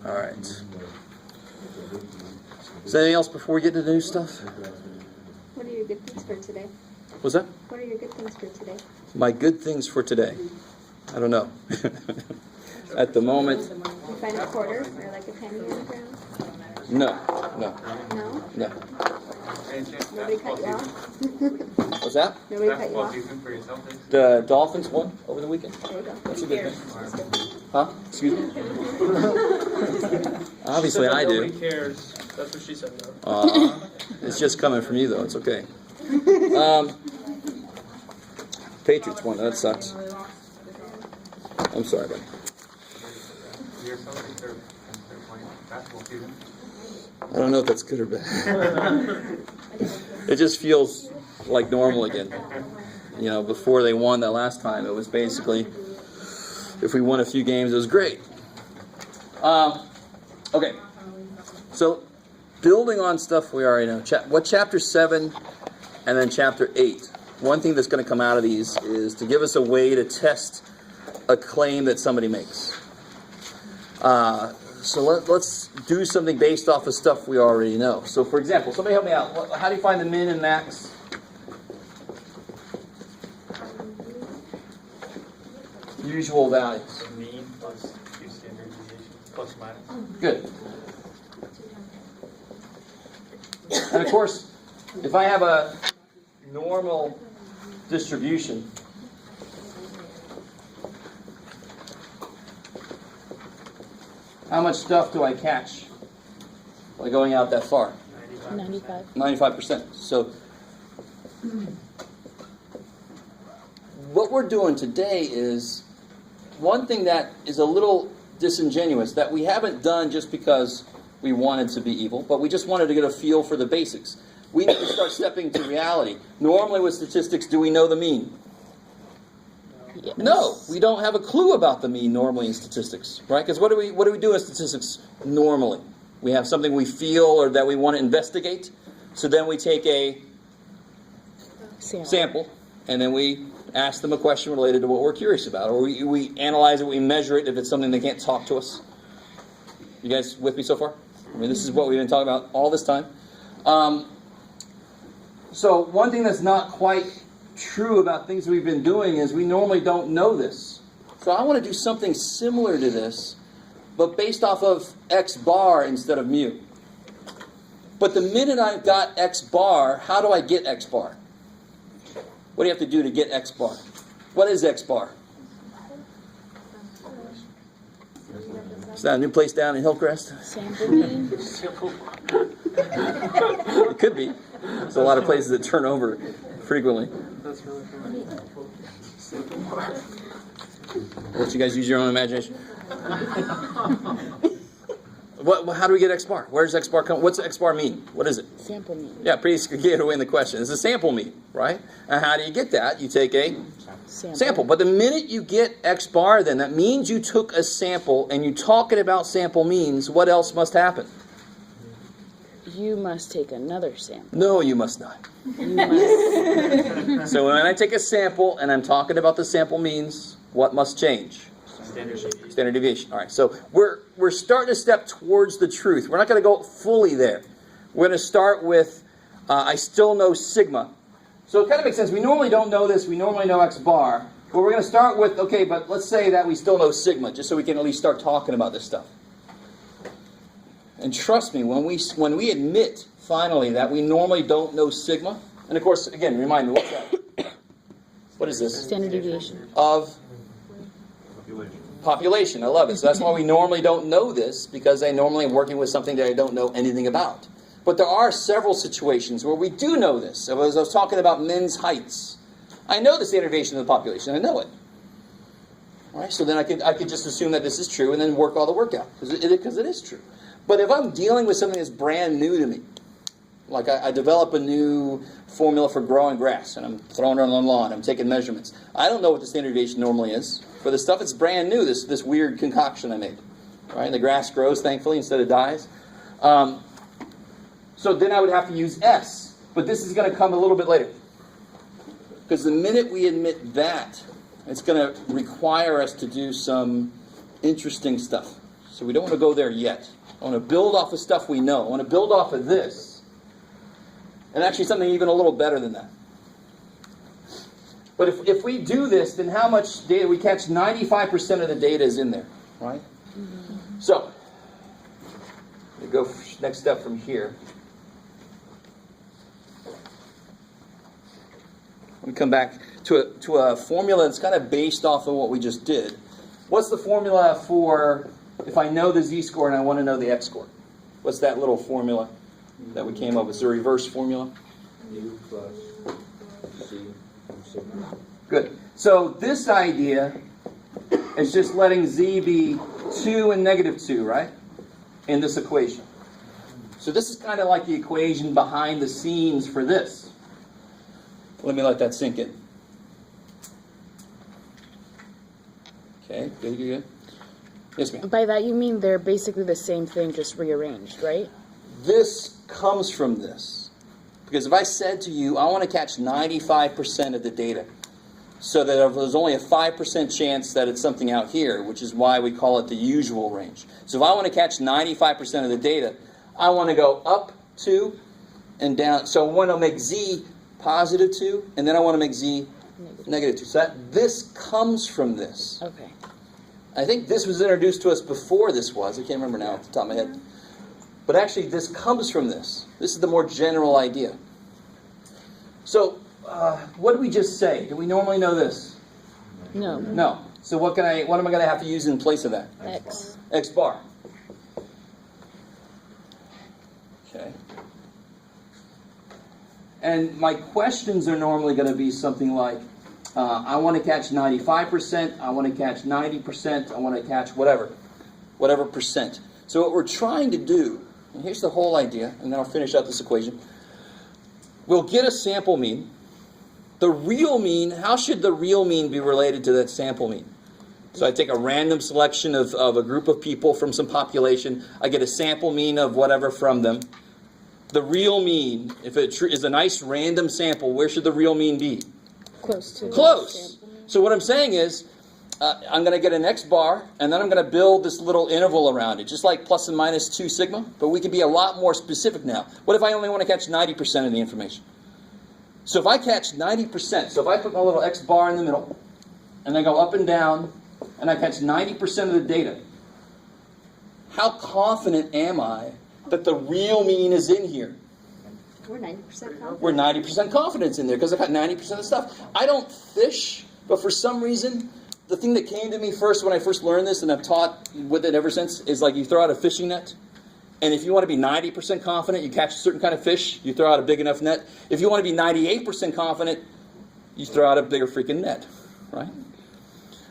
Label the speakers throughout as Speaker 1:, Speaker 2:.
Speaker 1: All right. Is there anything else before we get to the new stuff?
Speaker 2: What are your good things for today?
Speaker 1: What's that?
Speaker 2: What are your good things for today?
Speaker 1: My good things for today. I don't know. At the moment.
Speaker 2: You find a quarter or like a penny on the ground?
Speaker 1: No.
Speaker 2: No? Nobody cut you off?
Speaker 1: What's that?
Speaker 2: Nobody cut you off?
Speaker 1: The Dolphins won over the weekend.
Speaker 2: There you go.
Speaker 1: That's a good thing. Huh? Excuse me? Obviously I do.
Speaker 3: Nobody cares. That's what she said, though.
Speaker 1: It's just coming from you, though. It's okay. Patriots won. That sucks. I'm sorry, buddy. I don't know if that's good or bad. It just feels like normal again. You know, before they won that last time, it was basically, if we won a few games, it was great. Okay. So, building on stuff we already know. What chapter 7 and then chapter 8? One thing that's going to come out of these is to give us a way to test a claim that somebody makes. So let's do something based off of stuff we already know. So, for example, somebody help me out. How do you find the min and max? Usual values.
Speaker 3: Mean plus 2 standard deviations plus minus.
Speaker 1: Good. And of course, if I have a normal distribution, how much stuff do I catch by going out that far?
Speaker 4: 95.
Speaker 1: 95%. So what we're doing today is one thing that is a little disingenuous, that we haven't done just because we wanted to be evil, but we just wanted to get a feel for the basics. We need to start stepping to reality. Normally with statistics, do we know the mean?
Speaker 4: Yes.
Speaker 1: No, we don't have a clue about the mean normally in statistics, right? Because what do we do in statistics normally? We have something we feel or that we want to investigate, so then we take a sample and then we ask them a question related to what we're curious about, or we analyze it, we measure it if it's something they can't talk to us. You guys with me so far? I mean, this is what we've been talking about all this time. So one thing that's not quite true about things we've been doing is we normally don't know this. So I want to do something similar to this, but based off of x bar instead of mu. But the minute I've got x bar, how do I get x bar? What do you have to do to get x bar? What is x bar? Is that a new place down in Hillcrest?
Speaker 4: Sample mean.
Speaker 1: It could be. There's a lot of places that turn over frequently.
Speaker 3: That's really funny.
Speaker 1: Let you guys use your own imagination. How do we get x bar? Where does x bar come? What's x bar mean? What is it?
Speaker 4: Sample mean.
Speaker 1: Yeah, pretty gave away in the question. It's a sample mean, right? And how do you get that? You take a sample. But the minute you get x bar, then that means you took a sample, and you talking about sample means. What else must happen?
Speaker 4: You must take another sample.
Speaker 1: No, you must not.
Speaker 4: You must.
Speaker 1: So when I take a sample and I'm talking about the sample means, what must change? Standard deviation. All right. So we're starting to step towards the truth. We're not going to go fully there. We're going to start with I still know sigma. So it kind of makes sense. We normally don't know this. We normally know x bar. But we're going to start with, okay, but let's say that we still know sigma, just so we can at least start talking about this stuff. And trust me, when we admit finally that we normally don't know sigma, and of course, again, remind me, what's that? What is this?
Speaker 4: Standard deviation.
Speaker 1: Of population. I love it. So that's why we normally don't know this, because I normally am working with something that I don't know anything about. But there are several situations where we do know this. So as I was talking about men's heights, I know the standard deviation of the population. I know it. All right, so then I could just assume that this is true and then work all the work out, because it is true. But if I'm dealing with something that's brand new to me, like I develop a new formula for growing grass, and I'm throwing it on the lawn, I'm taking measurements. I don't know what the standard deviation normally is. For the stuff that's brand new, this weird concoction I made. Right? And the grass grows, thankfully, instead of dies. So then I would have to use S. But this is going to come a little bit later. Because the minute we admit that, it's going to require us to do some interesting stuff. So we don't want to go there yet. I want to build off of stuff we know. I want to build off of this. And actually something even a little better than that. But if we do this, then how much data? We catch 95% of the data is in there, right? Mm-hmm. So, we go next step from here. We come back to a formula that's kind of based off of what we just did. What's the formula for if I know the z-score and I want to know the x-score? What's that little formula that we came up with? It's a reverse formula.
Speaker 5: U plus C sigma.
Speaker 1: Good. So this idea is just letting z be 2 and negative 2, right? In this equation. So this is kind of like the equation behind the scenes for this. Let me let that sink in. Okay, good. Yes, ma'am.
Speaker 4: By that you mean they're basically the same thing, just rearranged, right?
Speaker 1: This comes from this. Because if I said to you, I want to catch 95% of the data, so that if there's only a 5% chance that it's something out here, which is why we call it the usual range. So if I want to catch 95% of the data, I want to go up 2 and down. So I want to make z positive 2, and then I want to make z negative 2. So this comes from this.
Speaker 4: Okay.
Speaker 1: I think this was introduced to us before this was. I can't remember now off the top of my head. But actually, this comes from this. This is the more general idea. So, what did we just say? Do we normally know this?
Speaker 4: No.
Speaker 1: No. So what am I going to have to use in place of that?
Speaker 4: X.
Speaker 1: X bar. Okay. And my questions are normally going to be something like, I want to catch 95%, I want to catch 90%, I want to catch whatever percent. So what we're trying to do, and here's the whole idea, and then I'll finish out this equation. We'll get a sample mean. The real mean, how should the real mean be related to that sample mean? So I take a random selection of a group of people from some population. I get a sample mean of whatever from them. The real mean, if it is a nice random sample, where should the real mean be?
Speaker 4: Close to.
Speaker 1: Close. So what I'm saying is, I'm going to get an x bar, and then I'm going to build this little interval around it, just like plus and minus 2 sigma, but we can be a lot more specific now. What if I only want to catch 90% of the information? So if I catch 90%, so if I put my little x bar in the middle, and I go up and down, and I catch 90% of the data, how confident am I that the real mean is in here?
Speaker 2: We're 90% confident.
Speaker 1: We're 90% confidence in there because I got 90% of the stuff. I don't fish, but for some reason, the thing that came to me first when I first learned this, and I've taught with it ever since, is like you throw out a fishing net, and if you want to be 90% confident, you catch a certain kind of fish, you throw out a big enough net. If you want to be 98% confident, you throw out a bigger freaking net, right?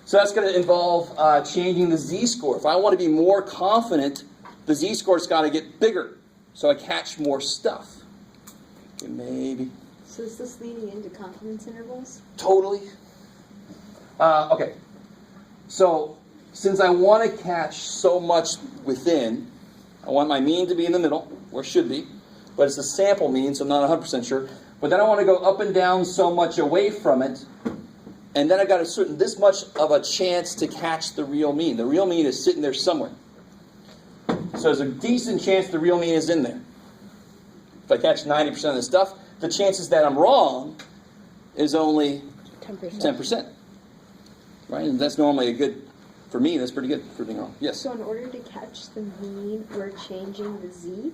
Speaker 1: So that's going to involve changing the z-score. If I want to be more confident, the z-score's got to get bigger, so I catch more stuff. Okay, maybe.
Speaker 2: So is this leading into confidence intervals?
Speaker 1: Totally. Okay. So, since I want to catch so much within, I want my mean to be in the middle, or should be, but it's a sample mean, so I'm not 100% sure. But then I want to go up and down so much away from it, and then I got this much of a chance to catch the real mean. The real mean is sitting there somewhere. So there's a decent chance the real mean is in there. If I catch 90% of the stuff, the chances that I'm wrong is only 10%. Right? And that's normally for me, that's pretty good for being wrong. Yes?
Speaker 2: So in order to catch the mean, we're changing the z?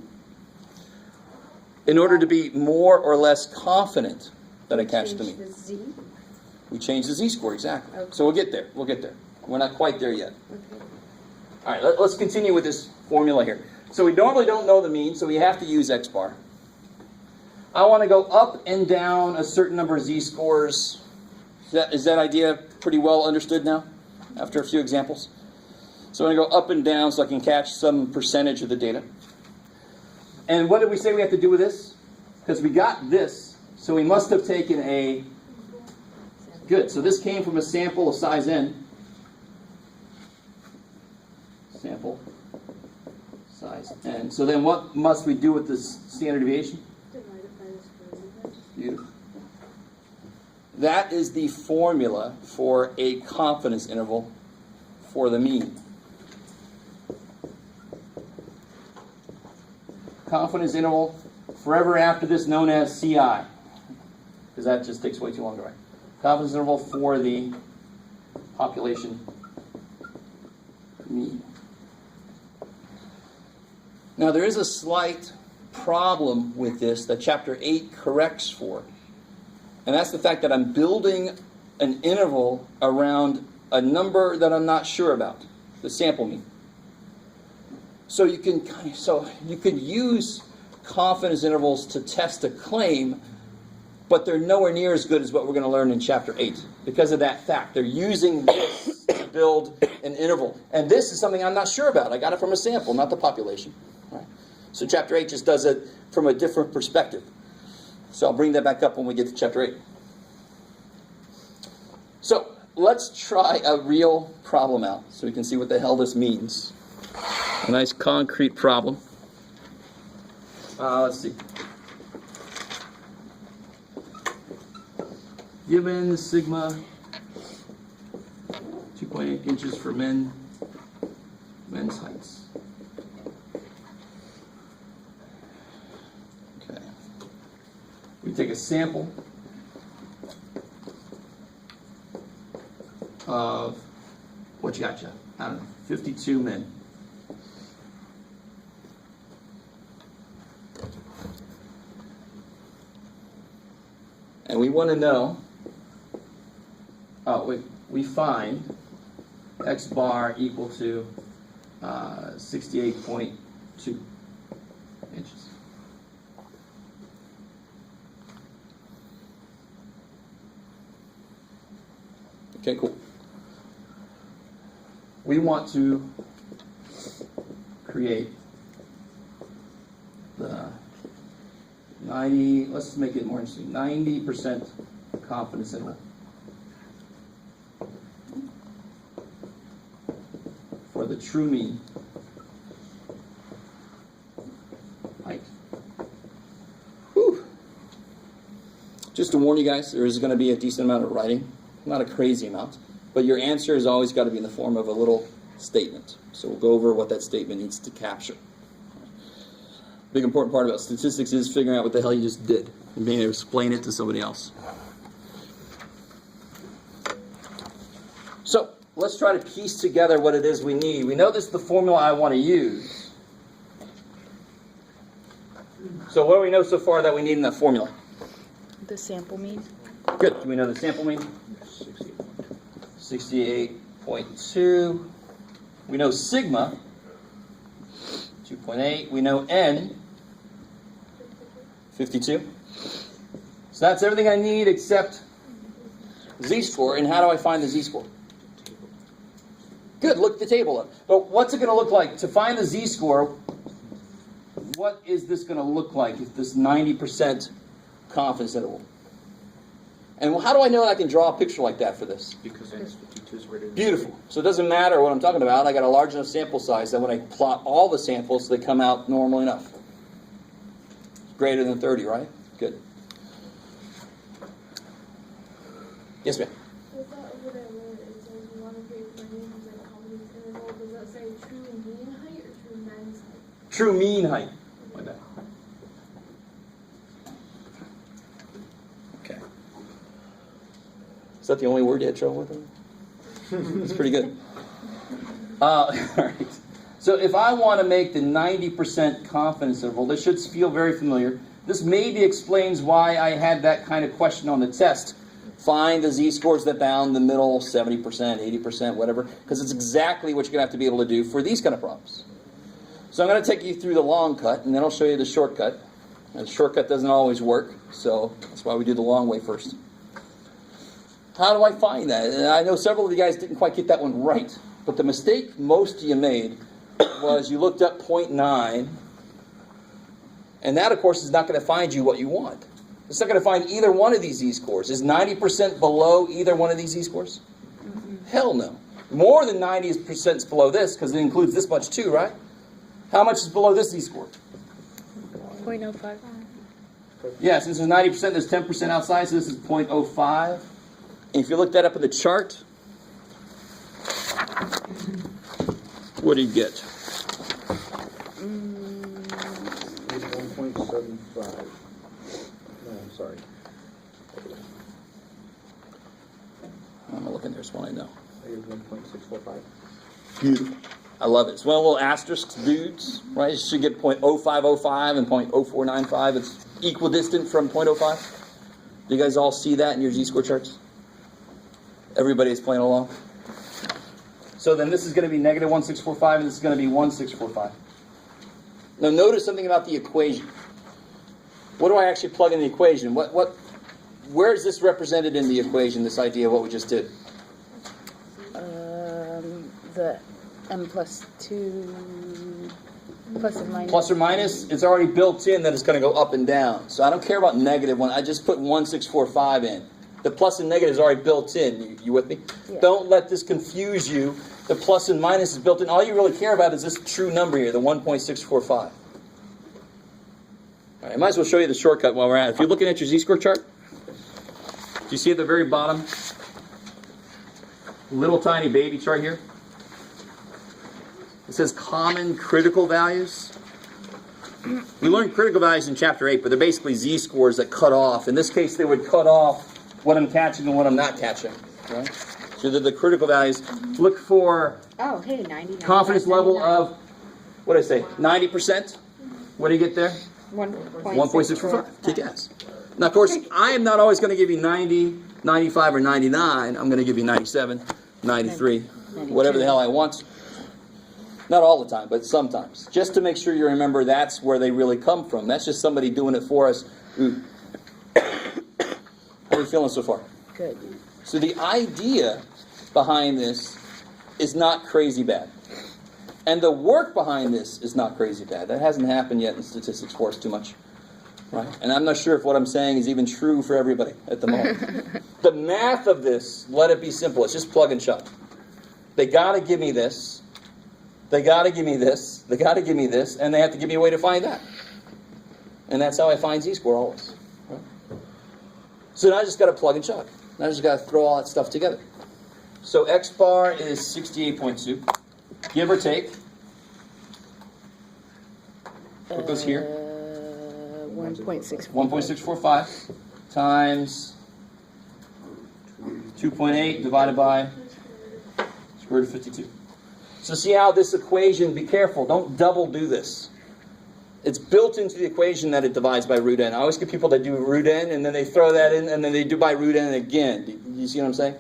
Speaker 1: In order to be more or less confident that I catch the mean.
Speaker 2: The z?
Speaker 1: We change the z-score, exactly.
Speaker 2: Okay.
Speaker 1: So we'll get there. We're not quite there yet.
Speaker 2: Okay.
Speaker 1: All right, let's continue with this formula here. So we normally don't know the mean, so we have to use x bar. I want to go up and down a certain number of z-scores. Is that idea pretty well understood now, after a few examples? So I'm going to go up and down so I can catch some percentage of the data. And what did we say we have to do with this? Because we got this, so we must have taken a... Good, so this came from a sample of size n. Sample size n. So then what must we do with this standard deviation? Beautiful. That is the formula for a confidence interval for the mean. confidence interval forever after this known as CI. Because that just takes way too long to write. Confidence interval for the population mean. Now there is a slight problem with this that chapter 8 corrects for. And that's the fact that I'm building an interval around a number that I'm not sure about, the sample mean. So you could use confidence intervals to test a claim, but they're nowhere near as good as what we're going to learn in chapter 8 because of that fact. They're using this to build an interval. And this is something I'm not sure about. I got it from a sample, not the population. Right? So chapter 8 just does it from a different perspective. So I'll bring that back up when we get to chapter 8. So let's try a real problem out so we can see what the hell this means. A nice concrete problem. Let's see. Given sigma 2.8 inches for men's heights. Okay. We take a sample of, what you got, Jeff? I don't know, 52 men. And we want to know, we find x bar equal to 68.2 inches. Okay, cool. We want to create the 90, let's make it more interesting, 90% confidence interval for the true mean height. Whew. Just to warn you guys, there is going to be a decent amount of writing, not a crazy amount, but your answer has always got to be in the form of a little statement. So we'll go over what that statement needs to capture. Big important part about statistics is figuring out what the hell you just did and being able to explain it to somebody else. So let's try to piece together what it is we need. We know this is the formula I want to use. So what do we know so far that we need in that formula?
Speaker 4: The sample mean.
Speaker 1: Good. Do we know the sample mean? 68.2. We know sigma, 2.8. We know n, 52. So that's everything I need except z-score. And how do I find the z-score? Good, look the table up. But what's it going to look like? To find the z-score, what is this going to look like if this 90% confidence interval? And how do I know that I can draw a picture like that for this?
Speaker 5: Because n is 52 is written.
Speaker 1: Beautiful. So it doesn't matter what I'm talking about. I got a large enough sample size that when I plot all the samples, they come out normal enough. Greater than 30, right? Good. Yes, ma'am.
Speaker 6: I thought over there where it says you want to create the names and confidence interval, does that say true mean height or true men's height?
Speaker 1: True mean height. Like that. Okay. Is that the only word you had trouble with? It's pretty good. All right. So if I want to make the 90% confidence interval, this should feel very familiar. This maybe explains why I had that kind of question on the test. Find the z-scores that bound the middle, 70%, 80%, whatever, because it's exactly what you're going to have to be able to do for these kind of problems. So I'm going to take you through the long cut, and then I'll show you the shortcut. And the shortcut doesn't always work, so that's why we do the long way first. How do I find that? And I know several of you guys didn't quite get that one right, but the mistake most of you made was you looked up 0.9, and that, of course, is not going to find you what you want. It's not going to find either one of these z-scores. Is 90% below either one of these z-scores? Hell no. More than 90% is below this, because it includes this much too, right? How much is below this z-score?
Speaker 4: 0.05.
Speaker 1: Yeah, since there's 90%, there's 10% outside, so this is 0.05. And if you look that up in the chart, what do you get?
Speaker 5: 1.75. No, I'm sorry.
Speaker 1: I'm looking, there's one I know.
Speaker 5: Here's 1.645.
Speaker 1: Beautiful. I love it. It's one of the little asterisks, dudes, right? You should get 0.0505 and 0.0495. It's equidistant from 0.05. Do you guys all see that in your Z-score charts? Everybody's playing along? So then this is going to be negative 1645, and this is going to be 1645. Now notice something about the equation. What do I actually plug in the equation? Where is this represented in the equation, this idea of what we just did?
Speaker 4: The m plus 2 plus and minus.
Speaker 1: Plus or minus, it's already built in that it's going to go up and down. So I don't care about negative one. I just put 1645 in. The plus and negative is already built in. You with me?
Speaker 4: Yeah.
Speaker 1: Don't let this confuse you. The plus and minus is built in. All you really care about is this true number here, the 1.645. All right, I might as well show you the shortcut while we're at it. If you're looking at your Z-score chart, do you see at the very bottom, little tiny baby chart here? It says common critical values. We learned critical values in chapter 8, but they're basically z-scores that cut off. In this case, they would cut off what I'm catching and what I'm not catching. Right? So they're the critical values. Look for
Speaker 2: Oh, hey, 90.
Speaker 1: confidence level of, what did I say, 90%? What do you get there? 1.645. Kick ass. Now, of course, I am not always going to give you 90, 95, or 99. I'm going to give you 97, 93, whatever the hell I want. Not all the time, but sometimes. Just to make sure you remember that's where they really come from. That's just somebody doing it for us. How are you feeling so far?
Speaker 4: Good.
Speaker 1: So the idea behind this is not crazy bad. And the work behind this is not crazy bad. That hasn't happened yet in statistics for us too much. Right? And I'm not sure if what I'm saying is even true for everybody at the moment. The math of this, let it be simple. It's just plug and chug. They got to give me this. They got to give me this. They got to give me this. And they have to give me a way to find that. And that's how I find Z-score always. Right? So now I just got to plug and chug. Now I just got to throw all that stuff together. So X bar is 68.2. Give or take. What goes here?
Speaker 4: 1.6.
Speaker 1: 1.645 times 2.8 divided by square root of 52. So see how this equation, be careful, don't double do this. It's built into the equation that it divides by root n. I always get people that do root n and then they throw that in and then they do by root n again. Do you see what I'm saying?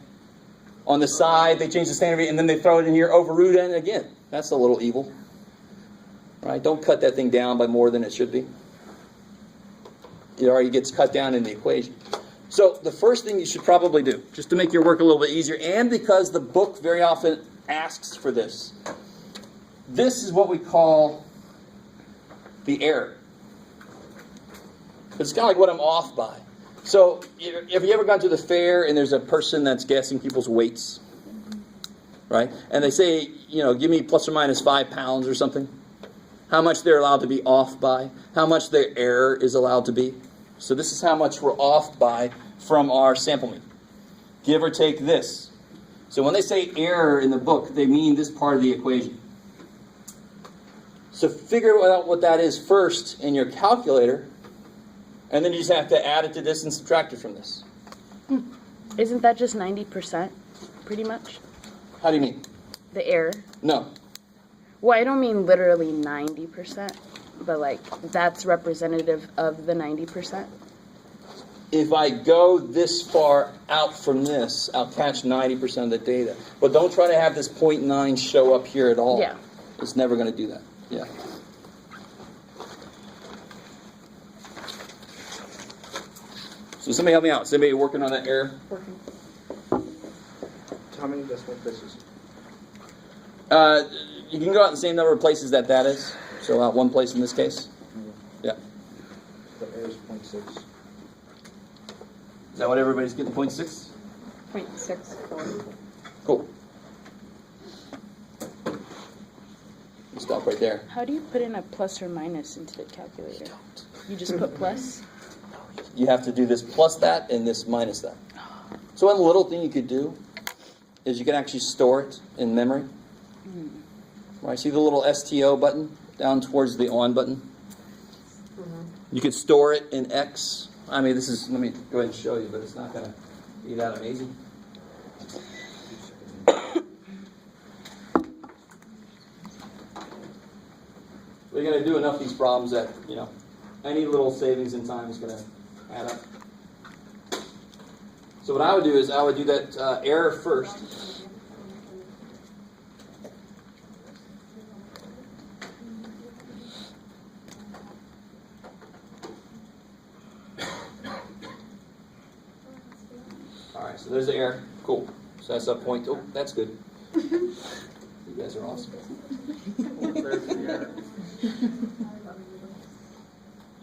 Speaker 1: On the side, they change the standard rate and then they throw it in here over root n again. That's a little evil. Right? Don't cut that thing down by more than it should be. It already gets cut down in the equation. So the first thing you should probably do, just to make your work a little bit easier, and because the book very often asks for this, this is what we call the error. It's kind of like what I'm off by. So have you ever gone to the fair and there's a person that's guessing people's weights? Right? And they say, give me plus or minus 5 pounds or something. How much they're allowed to be off by. How much their error is allowed to be. So this is how much we're off by from our sample mean. Give or take this. So when they say error in the book, they mean this part of the equation. So figure out what that is first in your calculator, and then you just have to add it to this and subtract it from this.
Speaker 4: Isn't that just 90%, pretty much?
Speaker 1: How do you mean?
Speaker 4: The error?
Speaker 1: No.
Speaker 4: Well, I don't mean literally 90%, but that's representative of the 90%.
Speaker 1: If I go this far out from this, I'll catch 90% of the data. But don't try to have this 0.9 show up here at all.
Speaker 4: Yeah.
Speaker 1: It's never going to do that. Yeah. So somebody help me out. Is anybody working on that error?
Speaker 5: How many decimal places?
Speaker 1: You can go out the same number of places that is. So out one place in this case. Yeah.
Speaker 5: The error is 0.6.
Speaker 1: Is that what everybody's getting? 0.6?
Speaker 2: 0.64.
Speaker 1: Cool. Stop right there.
Speaker 4: How do you put in a plus or minus into the calculator? You just put plus?
Speaker 1: You have to do this plus that and this minus that. So one little thing you could do is you can actually store it in memory. Right, see the little STO button down towards the on button? You could store it in X. I mean, this is, let me go ahead and show you, but it's not going to be that amazing. We're going to do enough of these problems that, any little savings in time is going to add up. So what I would do is I would do that error first. All right, so there's the error. Cool. So that's a point. Oh, that's good. You guys are awesome.
Speaker 3: There's the error.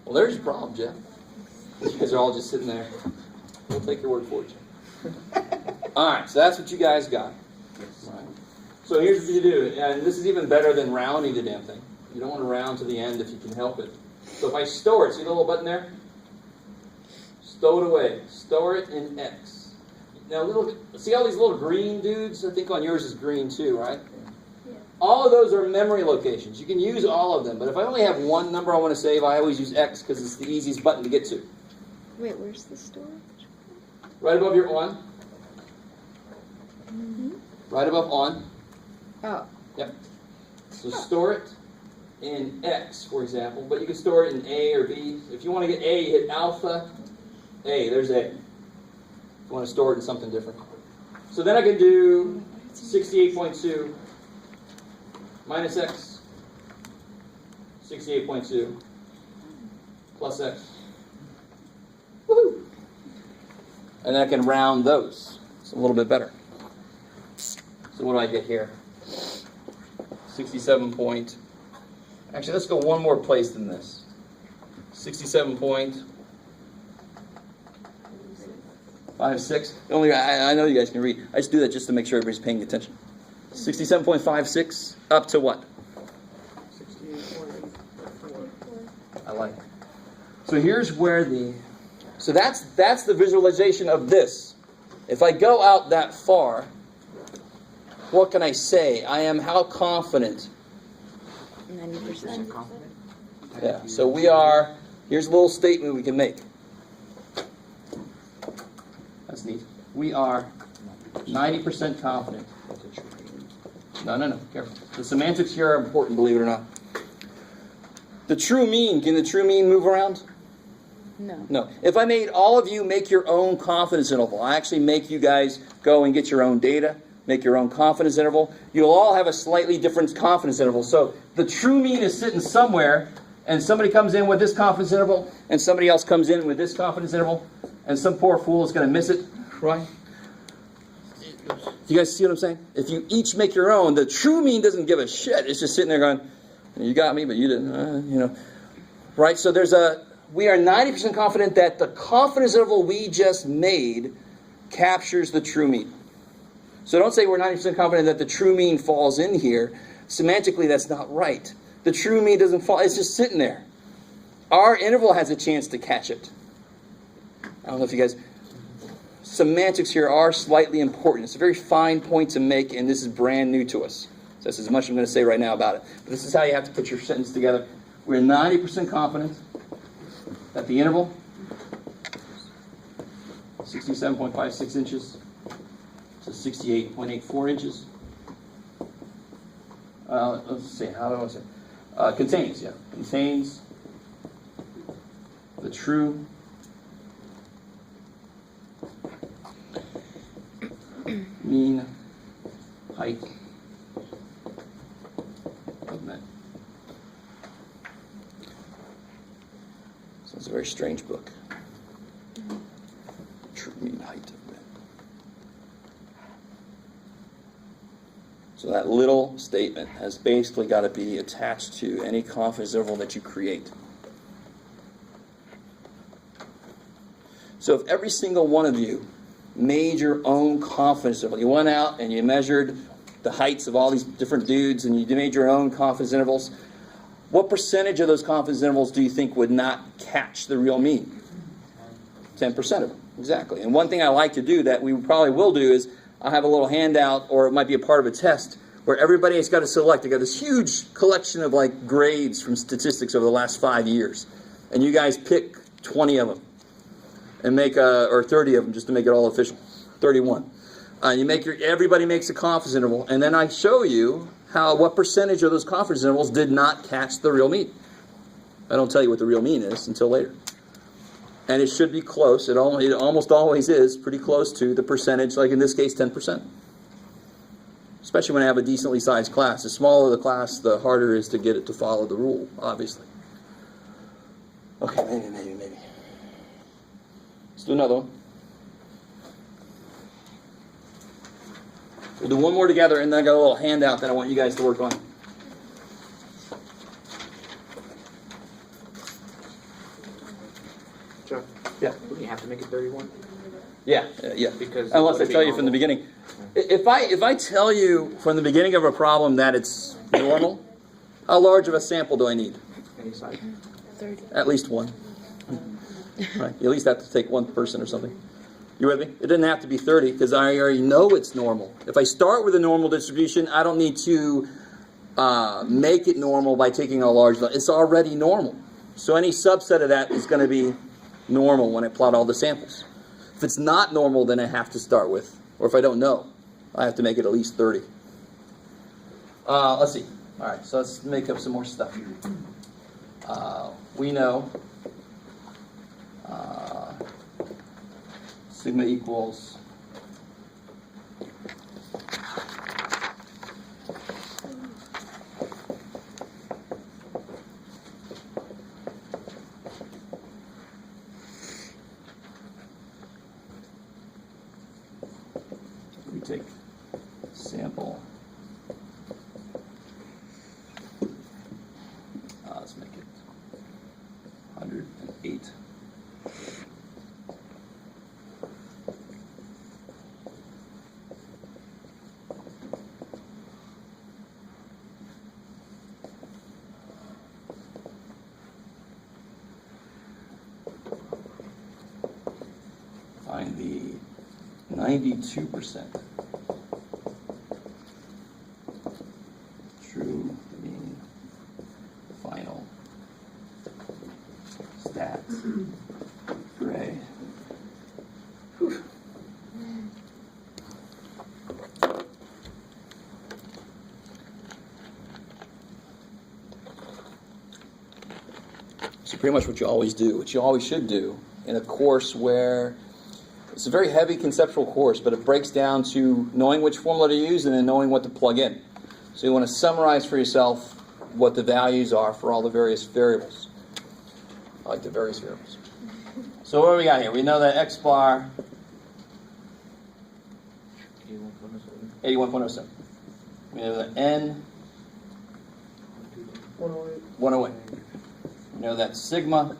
Speaker 1: Well, there's your problem, Jeff. You guys are all just sitting there. We'll take your word for it, Jeff. All right, so that's what you guys got. All right. So here's what you do, and this is even better than rounding the damn thing. You don't want to round to the end if you can help it. So if I store it, see the little button there? Stow it away. Store it in X. Now, see all these little green dudes? I think on yours is green too, right?
Speaker 6: Yeah.
Speaker 1: All of those are memory locations. You can use all of them, but if I only have one number I want to save, I always use X because it's the easiest button to get to.
Speaker 2: Wait, where's the storage?
Speaker 1: Right above your on.
Speaker 2: Mm-hmm.
Speaker 1: Right above on.
Speaker 2: Oh.
Speaker 1: Yep. So store it in X, for example, but you can store it in A or B. If you want to get A, you hit alpha A. There's A. If you want to store it in something different. So then I can do 68.2 minus X, 68.2 plus X. Woohoo! And then I can round those. It's a little bit better. So what do I get here? 67 point. Actually, let's go one more place than this. 67.56. Only I know you guys can read. I just do that just to make sure everybody's paying attention. 67.56 up to what?
Speaker 3: 68.4.
Speaker 1: I like it. So here's where so that's the visualization of this. If I go out that far, what can I say? I am how confident?
Speaker 4: 90%.
Speaker 1: Yeah. So we are, here's a little statement we can make. That's neat. We are 90% confident. No, careful. The semantics here are important, believe it or not. The true mean, can the true mean move around? No. If I made all of you make your own confidence interval, I actually make you guys go and get your own data, make your own confidence interval. You'll all have a slightly different confidence interval. So the true mean is sitting somewhere, and somebody comes in with this confidence interval, and somebody else comes in with this confidence interval, and some poor fool is going to miss it, right? You guys see what I'm saying? If you each make your own, the true mean doesn't give a shit. It's just sitting there going, you got me, but you didn't, Right? So we are 90% confident that the confidence interval we just made captures the true mean. So don't say we're 90% confident that the true mean falls in here. Semantically, that's not right. The true mean doesn't fall. It's just sitting there. Our interval has a chance to catch it. I don't know if you guys... Semantics here are slightly important. It's a very fine point to make, and this is brand new to us. So that's as much as I'm going to say right now about it. But this is how you have to put your sentence together. We're 90% confident that the interval, 67.56 inches to 68.84 inches. Let's see, how do I want to say? Contains the true mean height of men. So it's a very strange book. True mean height of men. So that little statement has basically got to be attached to any confidence interval that you create. So if every single one of you made your own confidence interval, you went out and you measured the heights of all these different dudes and you made your own confidence intervals, what percentage of those confidence intervals do you think would not catch the real mean? 10% of them, exactly. And one thing I like to do that we probably will do is I'll have a little handout, or it might be a part of a test, where everybody has got to select. They got this huge collection of grades from statistics over the last 5 years. and you guys pick 20 of them and make or 30 of them just to make it all official. 31. Everybody makes a confidence interval, and then I show you what percentage of those confidence intervals did not catch the real mean. I don't tell you what the real mean is until later. And it should be close. It almost always is pretty close to the percentage, like in this case, 10%. Especially when I have a decently sized class. The smaller the class, the harder it is to get it to follow the rule, obviously. Okay, maybe. Let's do another one. We'll do one more together, and then I got a little handout that I want you guys to work on.
Speaker 5: Chuck?
Speaker 1: Yeah.
Speaker 5: Would you have to make it 31?
Speaker 1: Yeah.
Speaker 5: Because
Speaker 1: unless I
Speaker 5: it would
Speaker 1: tell
Speaker 5: be
Speaker 1: you from the
Speaker 5: normal.
Speaker 1: beginning. If I tell you from the beginning of a problem that it's normal, how large of a sample do I need?
Speaker 5: Any side?
Speaker 4: 30.
Speaker 1: At least one. Right. You at least have to take one person or something. You with me? It doesn't have to be 30 because I already know it's normal. If I start with a normal distribution, I don't need to make it normal by taking a large. It's already normal. So any subset of that is going to be normal when I plot all the samples. If it's not normal, then I have to start with, or if I don't know, I have to make it at least 30. Let's see. All right, so let's make up some more stuff here. We know sigma equals we take sample. Let's make it 108. Find the 92% true mean final stats gray. Whew. So pretty much what you always do, what you always should do in a course where it's a very heavy conceptual course, but it breaks down to knowing which formula to use and then knowing what to plug in. So you want to summarize for yourself what the values are for all the various variables. I like the various variables. So what do we got here? We know that x bar 81.07. We know that n 108. We know that sigma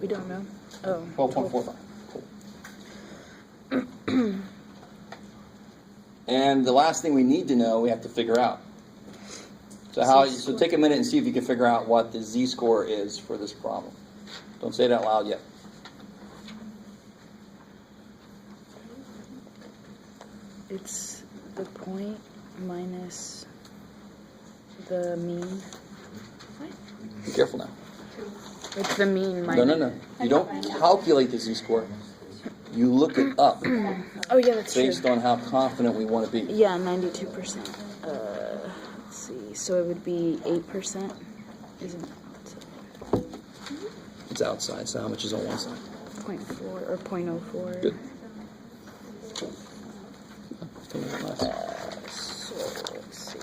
Speaker 4: We don't know. Oh.
Speaker 1: 12.45. And the last thing we need to know, we have to figure out. So take a minute and see if you can figure out what the z-score is for this problem. Don't say it out loud yet.
Speaker 4: It's the point minus the mean.
Speaker 1: Be careful now.
Speaker 4: It's the mean minus.
Speaker 1: No. You don't calculate the z-score. You look it up
Speaker 4: Oh yeah, that's
Speaker 1: based
Speaker 4: true.
Speaker 1: on how confident we want to be.
Speaker 4: Yeah, 92%. Let's see. So it would be 8%, isn't it?
Speaker 1: It's outside, so how much is on one side?
Speaker 4: 0.4 or 0.04.
Speaker 1: Good. Tell me what last.
Speaker 4: So let's see.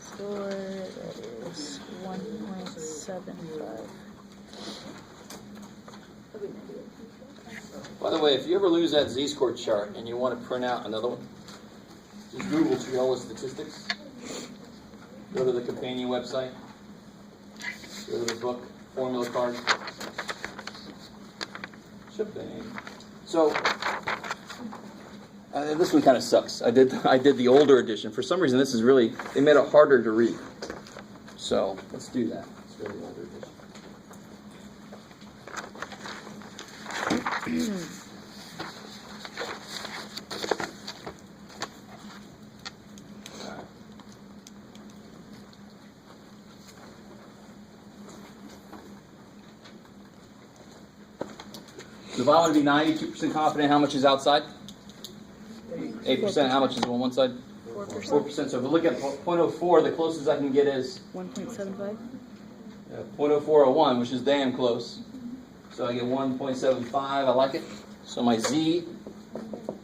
Speaker 4: Score that is 1.75.
Speaker 1: By the way, if you ever lose that z-score chart and you want to print out another one, just Google Triolo statistics. Go to the companion website. Go to the book, formula card. Shipping. So this one kind of sucks. I did the older edition. For some reason, this is really, they made it harder to read. So let's do that. Let's go to the older edition. So if I want to be 92% confident, how much is outside? 8%. How much is on one side?
Speaker 4: 4%.
Speaker 1: 4%. So if I look at 0.04, the closest I can get is
Speaker 4: 1.75.
Speaker 1: 0.0401, which is damn close. So I get 1.75. I like it. So my Z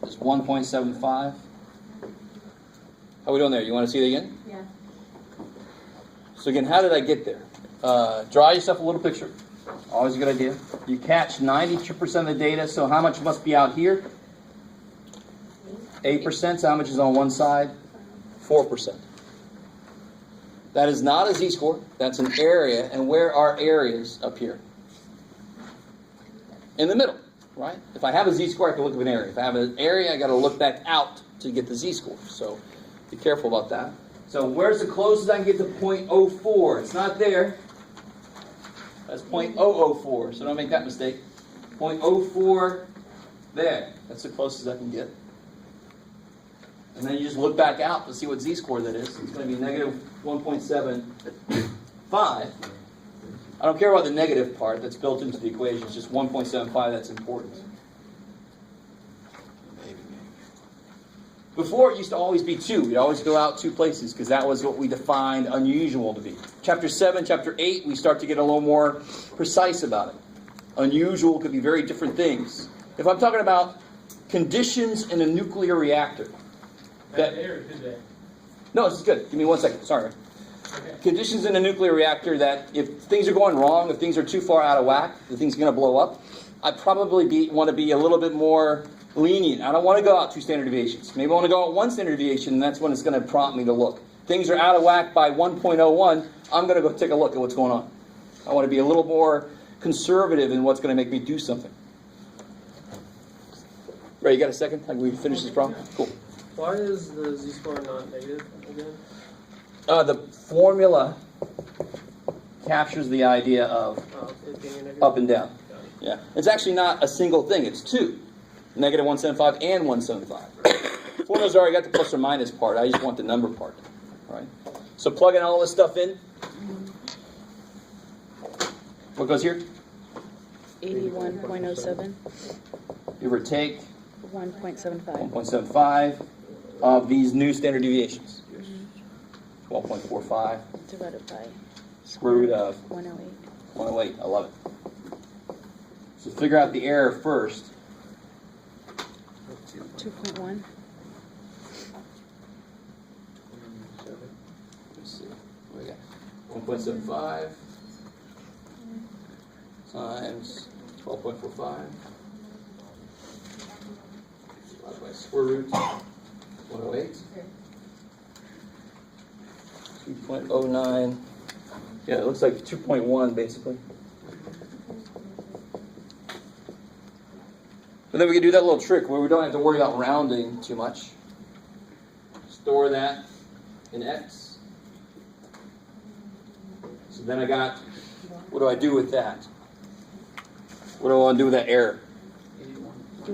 Speaker 1: is 1.75. How are we doing there? You want to see it again?
Speaker 2: Yeah.
Speaker 1: So again, how did I get there? Draw yourself a little picture. Always a good idea. You catch 92% of the data, so how much must be out here? 8%, so how much is on one side? 4%. That is not a z-score. That's an area, and where are areas up here? In the middle, right? If I have a z-score, I can look at an area. If I have an area, I got to look back out to get the z-score. So be careful about that. So where's the closest I can get to 0.04? It's not there. That's 0.004, so don't make that mistake. 0.04 there. That's the closest I can get. And then you just look back out to see what z-score that is. It's going to be negative 1.75. I don't care about the negative part that's built into the equation. It's just 1.75 that's important. Before, it used to always be 2. We'd always go out 2 places because that was what we defined unusual to be. Chapter 7, Chapter 8, we start to get a little more precise about it. Unusual could be very different things. If I'm talking about conditions in a nuclear reactor. No, this is good. Give me 1 second. Sorry.
Speaker 3: Okay.
Speaker 1: Conditions in a nuclear reactor that if things are going wrong, if things are too far out of whack, the thing's going to blow up, I probably want to be a little bit more lenient. I don't want to go out 2 standard deviations. Maybe I want to go out 1 standard deviation, and that's when it's going to prompt me to look. Things are out of whack by 1.01, I'm going to go take a look at what's going on. I want to be a little more conservative in what's going to make me do something. Ray, you got a second? Like we finish this problem? Cool.
Speaker 3: Why is the z-score not negative again?
Speaker 1: The formula captures the idea of
Speaker 3: It being a negative?
Speaker 1: up and down. Yeah. It's actually not a single thing. It's 2. Negative 175 and 175. Formulas already got the plus or minus part. I just want the number part. Right? So plugging all this stuff in. What goes here?
Speaker 4: 81.07.
Speaker 1: Give or take
Speaker 4: 1.75.
Speaker 1: 1.75 of these new standard deviations. 12.45.
Speaker 4: Divided by
Speaker 1: Square root of
Speaker 4: 108.
Speaker 1: 108. I love it. So figure out the error first.
Speaker 4: 2.1.
Speaker 1: Let's see. What do we got? 1.75 times 12.45 divided by square root 108. 2.09. Yeah, it looks like 2.1 basically. But then we can do that little trick where we don't have to worry about rounding too much. Store that in X. So then I got, what do I do with that? What do I want to do with that error?
Speaker 4: Do you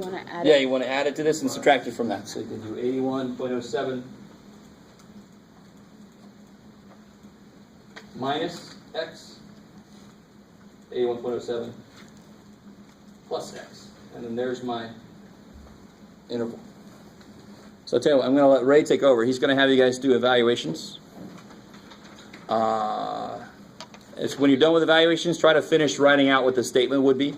Speaker 4: want to add
Speaker 1: Yeah,
Speaker 4: it?
Speaker 1: you want to add it to this and subtract it from that. So you can do 81.07 minus X, 81.07 plus X. And then there's my interval. So I'll tell you what, I'm going to let Ray take over. He's going to have you guys do evaluations. It's when you're done with evaluations, try to finish writing out what the statement would be.